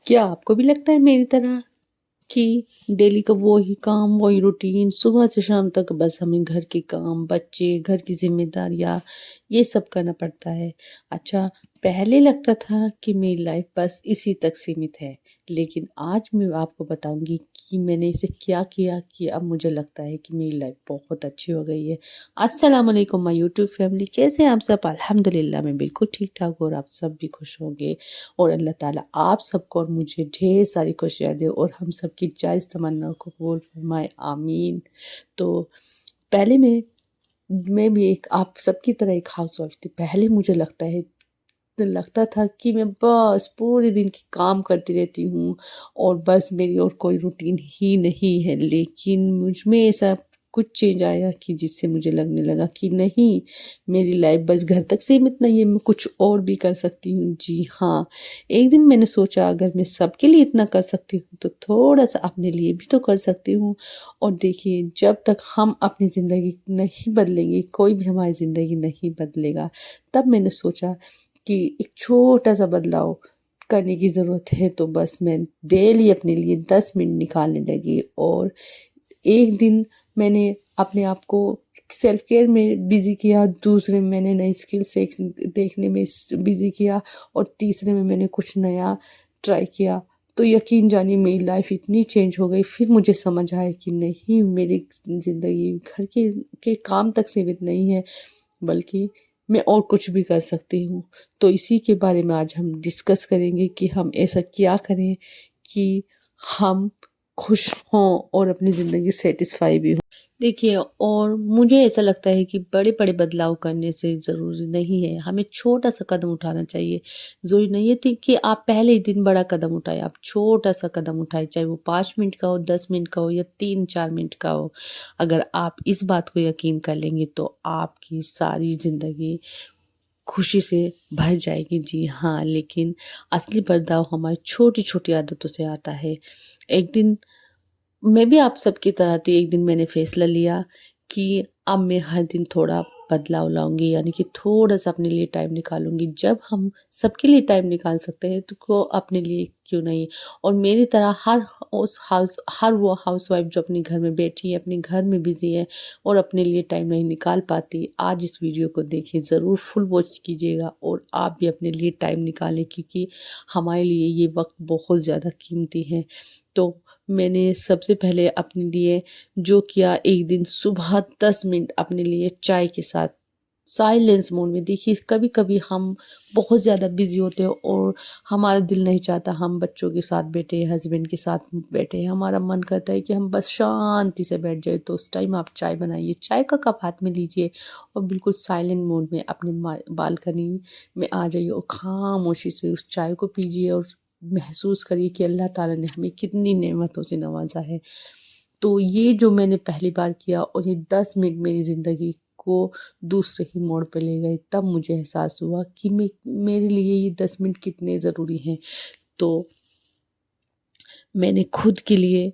क्या आपको भी लगता है मेरी तरह कि डेली का वो ही काम, वही रूटीन, सुबह से शाम तक बस हमें घर के काम, बच्चे, घर की ज़िम्मेदारियाँ, ये सब करना पड़ता है। अच्छा, पहले लगता था कि मेरी लाइफ़ बस इसी तक सीमित है, लेकिन आज मैं आपको बताऊँगी कि मैंने इसे क्या किया कि अब मुझे लगता है कि मेरी लाइफ़ बहुत अच्छी हो गई है। अस्सलाम वालेकुम माय यूट्यूब फैमिली, कैसे हैं आप सब? अल्हम्दुलिल्लाह मैं बिल्कुल ठीक-ठाक हूँ और आप सब भी खुश होंगे। और अल्लाह ताला आप सबको और मुझे ढेर सारी खुशियाँ दे और हम सबकी जायज़ तमन्ना को कबूल फरमाए, आमीन। तो पहले मैं भी एक आप सबकी तरह एक हाउसवाइफ़ थी। पहले मुझे लगता था कि मैं बस पूरे दिन की काम करती रहती हूँ और बस मेरी और कोई रूटीन ही नहीं है। लेकिन मुझ में ऐसा कुछ चेंज आया कि जिससे मुझे लगने लगा कि नहीं, मेरी लाइफ़ बस घर तक सीमित नहीं है, मैं कुछ और भी कर सकती हूँ। जी हाँ, एक दिन मैंने सोचा अगर मैं सबके लिए इतना कर सकती हूँ, तो थोड़ा-सा अपने लिए भी तो कर सकती हूँ। और देखिए, जब तक हम अपनी ज़िंदगी नहीं बदलेंगे, कोई भी हमारी ज़िंदगी नहीं बदलेगा। तब मैंने सोचा कि एक छोटा-सा बदलाव करने की ज़रूरत है, तो बस मैं डेली अपने लिए 10 मिनट निकालने लगी और एक दिन मैंने अपने आप को सेल्फ केयर में बिज़ी किया, दूसरे में मैंने नई स्किल देखने में बिज़ी किया और तीसरे में मैंने कुछ नया ट्राई किया। तो यकीन जानिए मेरी लाइफ़ इतनी चेंज हो गई, फिर मुझे समझ आया कि नहीं, मेरी ज़िंदगी घर के काम तक सीमित नहीं है, बल्कि मैं और कुछ भी कर सकती हूँ। तो इसी के बारे में आज हम डिस्कस करेंगे कि हम ऐसा क्या करें कि हम खुश हों और अपनी ज़िंदगी सैटिस्फाई भी हों। देखिए, और मुझे ऐसा लगता है कि बड़े-बड़े बदलाव करने से ज़रूरी नहीं है, हमें छोटा-सा कदम उठाना चाहिए। ज़रूरी नहीं है थी कि आप पहले ही दिन बड़ा कदम उठाएँ, आप छोटा-सा कदम उठाएँ, चाहे वो 5 मिनट का हो, 10 मिनट का हो या 3-4 मिनट का हो। अगर आप इस बात को यकीन कर लेंगे तो आपकी सारी ज़िंदगी खुशी से भर जाएगी। जी हाँ, लेकिन असली बदलाव हमारी छोटी-छोटी आदतों से आता है। एक दिन मैं भी आप सबकी तरह थी, एक दिन मैंने फ़ैसला लिया कि अब मैं हर दिन थोड़ा बदलाव लाऊँगी, यानी कि थोड़ा-सा अपने लिए टाइम निकालूँगी। जब हम सबके लिए टाइम निकाल सकते हैं, तो को अपने लिए क्यों नहीं? और मेरी तरह हर वो हाउसवाइफ़ जो अपने घर में बैठी है, अपने घर में बिज़ी है और अपने लिए टाइम नहीं निकाल पाती, आज इस वीडियो को देखिए, ज़रूर फुल वॉच कीजिएगा और आप भी अपने लिए टाइम निकालें, क्योंकि हमारे लिए ये वक़्त बहुत ज़्यादा कीमती है। तो मैंने सबसे पहले अपने लिए जो किया, एक दिन सुबह 10 मिनट अपने लिए चाय के साथ साइलेंस मोड में। देखिए, कभी-कभी हम बहुत ज़्यादा बिज़ी होते हैं और हमारा दिल नहीं चाहता हम बच्चों के साथ बैठे, हस्बैंड के साथ बैठे। हमारा मन करता है कि हम बस शांति से बैठ जाएँ, तो उस टाइम आप चाय बनाइए, चाय का कप हाथ में लीजिए और बिल्कुल साइलेंट मोड में अपने बालकनी में आ जाइए और खामोशी से उस चाय को पीजिए और महसूस करिए कि अल्लाह ताला ने हमें कितनी नेमतों से नवाज़ा है। तो ये जो मैंने पहली बार किया और ये 10 मिनट मेरी ज़िंदगी को दूसरे ही मोड़ पे ले गए, तब मुझे एहसास हुआ कि मेरे लिए ये 10 मिनट कितने ज़रूरी हैं। तो मैंने खुद के लिए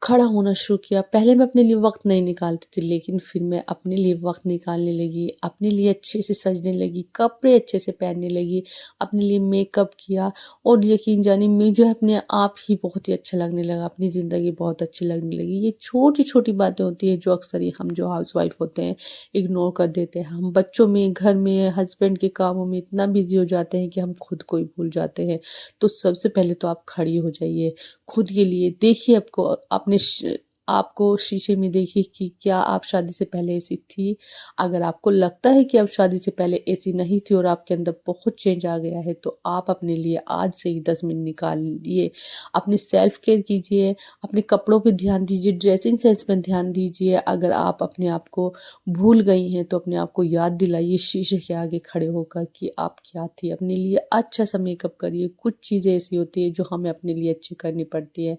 खड़ा होना शुरू किया। पहले मैं अपने लिए वक़्त नहीं निकालती थी, लेकिन फिर मैं अपने लिए वक़्त निकालने लगी, अपने लिए अच्छे से सजने लगी, कपड़े अच्छे से पहनने लगी, अपने लिए मेकअप किया और यकीन जानिए मुझे अपने आप ही बहुत ही अच्छा लगने लगा, अपनी ज़िंदगी बहुत अच्छी लगने लगी। ये छोटी-छोटी बातें होती हैं जो अक्सर ही हम जो हाउसवाइफ़ होते हैं, इग्नोर कर देते हैं। हम बच्चों में, घर में, हस्बैंड के कामों में इतना बिज़ी हो जाते हैं कि हम खुद को ही भूल जाते हैं। तो सबसे पहले तो आप खड़ी हो जाइए, खुद के लिए देखिए, आपको शीशे में देखिए कि क्या आप शादी से पहले ऐसी थी? अगर आपको लगता है कि आप शादी से पहले ऐसी नहीं थी और आपके अंदर बहुत चेंज आ गया है, तो आप अपने लिए आज से ही 10 मिनट निकालिए। अपनी सेल्फ केयर कीजिए, अपने कपड़ों पे ध्यान दीजिए, ड्रेसिंग सेंस पे ध्यान दीजिए। अगर आप अपने आप को भूल गई हैं, तो अपने आप को याद दिलाइए शीशे के आगे खड़े होकर कि आप क्या थी। अपने लिए अच्छा-सा मेकअप करिए। कुछ चीज़ें ऐसी होती हैं जो हमें अपने लिए अच्छी करनी पड़ती है।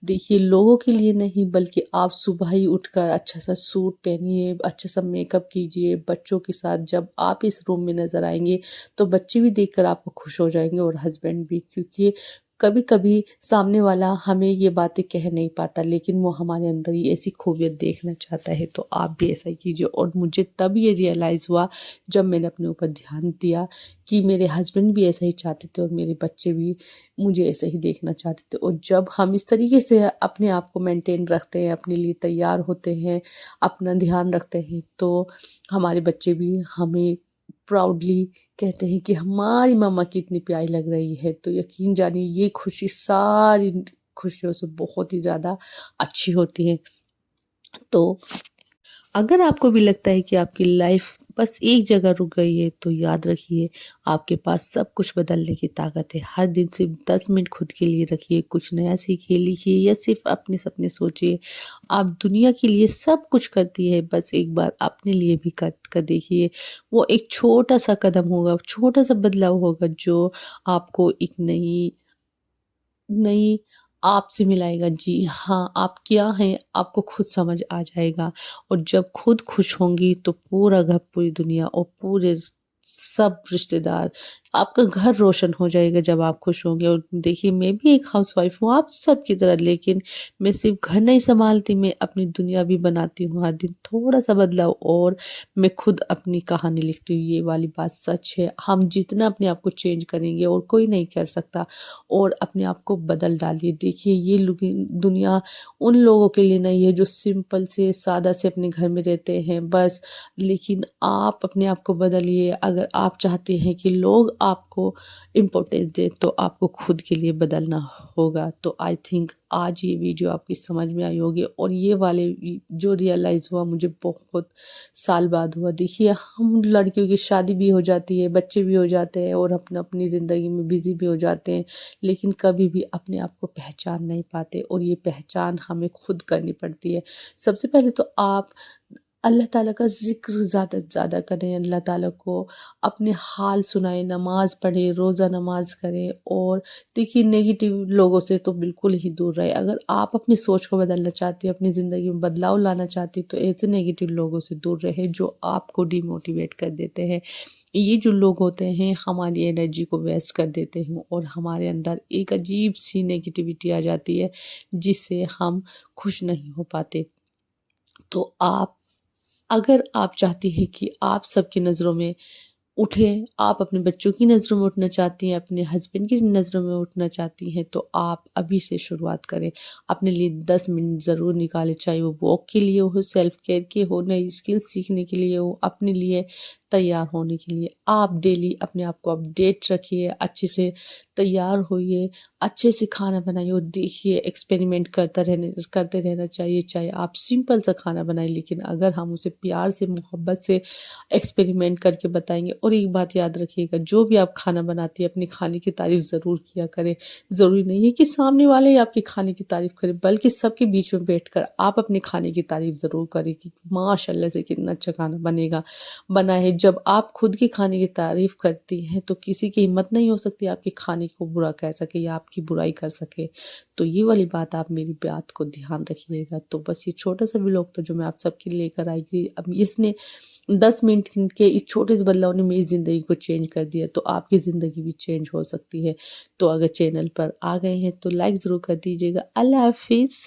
देखिए, लोगों के लिए नहीं, बल्कि आप सुबह ही उठकर अच्छा-सा सूट पहनिए, अच्छा-सा मेकअप कीजिए। बच्चों के साथ जब आप इस रूम में नज़र आएँगे, तो बच्चे भी देखकर आपको खुश हो जाएँगे और हस्बैंड भी, क्योंकि कभी-कभी सामने वाला हमें ये बातें कह नहीं पाता, लेकिन वो हमारे अंदर ही ऐसी खूबियत देखना चाहता है, तो आप भी ऐसा ही कीजिए। और मुझे तब ये रियलाइज़ हुआ जब मैंने अपने ऊपर ध्यान दिया कि मेरे हस्बैंड भी ऐसा ही चाहते थे और मेरे बच्चे भी मुझे ऐसे ही देखना चाहते थे। और जब हम इस तरीके से अपने आप को मेंटेन रखते हैं, अपने लिए तैयार होते हैं, अपना ध्यान रखते हैं, तो हमारे बच्चे भी हमें प्राउडली कहते हैं कि हमारी मम्मा कितनी प्यारी लग रही है। तो यकीन जानिए ये खुशी सारी खुशियों से बहुत ही ज़्यादा अच्छी होती है। तो अगर आपको भी लगता है कि आपकी लाइफ बस एक जगह रुक गई है, तो याद रखिए आपके पास सब कुछ बदलने की ताकत है। हर दिन सिर्फ 10 मिनट खुद के लिए रखिए, कुछ नया सीखिए, लिखिए या सिर्फ अपने सपने सोचिए। आप दुनिया के लिए सब कुछ करती है, बस एक बार अपने लिए भी कर देखिए। वो एक छोटा-सा कदम होगा, छोटा-सा बदलाव होगा जो आपको एक नई नई आप से मिलाएगा। जी हाँ, आप क्या हैं आपको खुद समझ आ जाएगा। और जब खुद खुश होंगी तो पूरा घर, पूरी दुनिया और पूरे सब रिश्तेदार, आपका घर रोशन हो जाएगा जब आप खुश होंगे। और देखिए मैं भी एक हाउसवाइफ हूँ आप सबकी तरह, लेकिन मैं सिर्फ घर नहीं सँभालती, मैं अपनी दुनिया भी बनाती हूँ। हर दिन थोड़ा-सा बदलाव और मैं खुद अपनी कहानी लिखती हूँ। ये वाली बात सच है। हम जितना अपने आप को चेंज करेंगे और कोई नहीं कर सकता, और अपने आप को बदल डालिए। देखिए ये दुनिया उन लोगों के लिए नहीं है जो सिंपल से सादा से अपने घर में रहते हैं बस, लेकिन आप अपने आप को बदलिए। अगर आप चाहते हैं कि लोग आपको इम्पोर्टेंस दें, तो आपको खुद के लिए बदलना होगा। तो आई थिंक आज ये वीडियो आपकी समझ में आई होगी, और ये वाले जो रियलाइज़ हुआ मुझे बहुत साल बाद हुआ। देखिए हम लड़कियों की शादी भी हो जाती है, बच्चे भी हो जाते हैं और अपना अपनी ज़िंदगी में बिज़ी भी हो जाते हैं, लेकिन कभी भी अपने आप को पहचान नहीं पाते, और ये पहचान हमें खुद करनी पड़ती है। सबसे पहले तो आप अल्लाह ताला का ज़िक्र ज़्यादा से ज़्यादा करें, अल्लाह ताला को अपने हाल सुनाएँ, नमाज़ पढ़ें, रोज़ा नमाज़ करें। और देखिए नेगेटिव लोगों से तो बिल्कुल ही दूर रहें। अगर आप अपनी सोच को बदलना चाहते हैं, अपनी ज़िंदगी में बदलाव लाना चाहती हैं, तो ऐसे नेगेटिव लोगों से दूर रहें जो आपको डिमोटिवेट कर देते हैं। ये जो लोग होते हैं हमारी एनर्जी को वेस्ट कर देते हैं, और हमारे अंदर एक अजीब-सी नेगेटिविटी आ जाती है, जिससे हम खुश नहीं हो पाते। तो अगर आप चाहती हैं कि आप सबकी नज़रों में उठें, आप अपने बच्चों की नज़रों में उठना चाहती हैं, अपने हस्बैंड की नज़रों में उठना चाहती हैं, तो आप अभी से शुरुआत करें। अपने लिए 10 मिनट ज़रूर निकालें, चाहे वो वॉक के लिए हो, सेल्फ केयर के हो, नई स्किल सीखने के लिए हो, अपने लिए तैयार होने के लिए। आप डेली अपने आप को अपडेट रखिए, अच्छे से तैयार होइए, अच्छे से खाना बनाइए और देखिए एक्सपेरिमेंट करते रहना चाहिए। चाहे आप सिंपल सा खाना बनाएँ, लेकिन अगर हम उसे प्यार से, मोहब्बत से एक्सपेरिमेंट करके बताएँगे। और एक बात याद रखिएगा, जो भी आप खाना बनाती हैं, अपने खाने की तारीफ़ ज़रूर किया करें। ज़रूरी नहीं है कि सामने वाले ही आपके खाने की तारीफ़ करे, बल्कि सबके बीच में बैठकर आप अपने खाने की तारीफ़ ज़रूर करें कि माशाअल्लाह से कितना अच्छा खाना बना है। जब आप खुद के खाने की तारीफ़ करती हैं, तो किसी की हिम्मत नहीं हो सकती आपके खाने को बुरा कह सके या आपकी बुराई कर सके। तो ये वाली बात आप मेरी बात को ध्यान रखिएगा। तो बस ये छोटा-सा व्लॉग था जो मैं आप सबके लिए लेकर आई थी। अब इसने 10 मिनट के इस छोटे से बदलाव ने मेरी ज़िंदगी को चेंज कर दिया, तो आपकी ज़िंदगी भी चेंज हो सकती है। तो अगर चैनल पर आ गए हैं तो लाइक ज़रूर कर दीजिएगा। अल्लाह हाफ़िज़।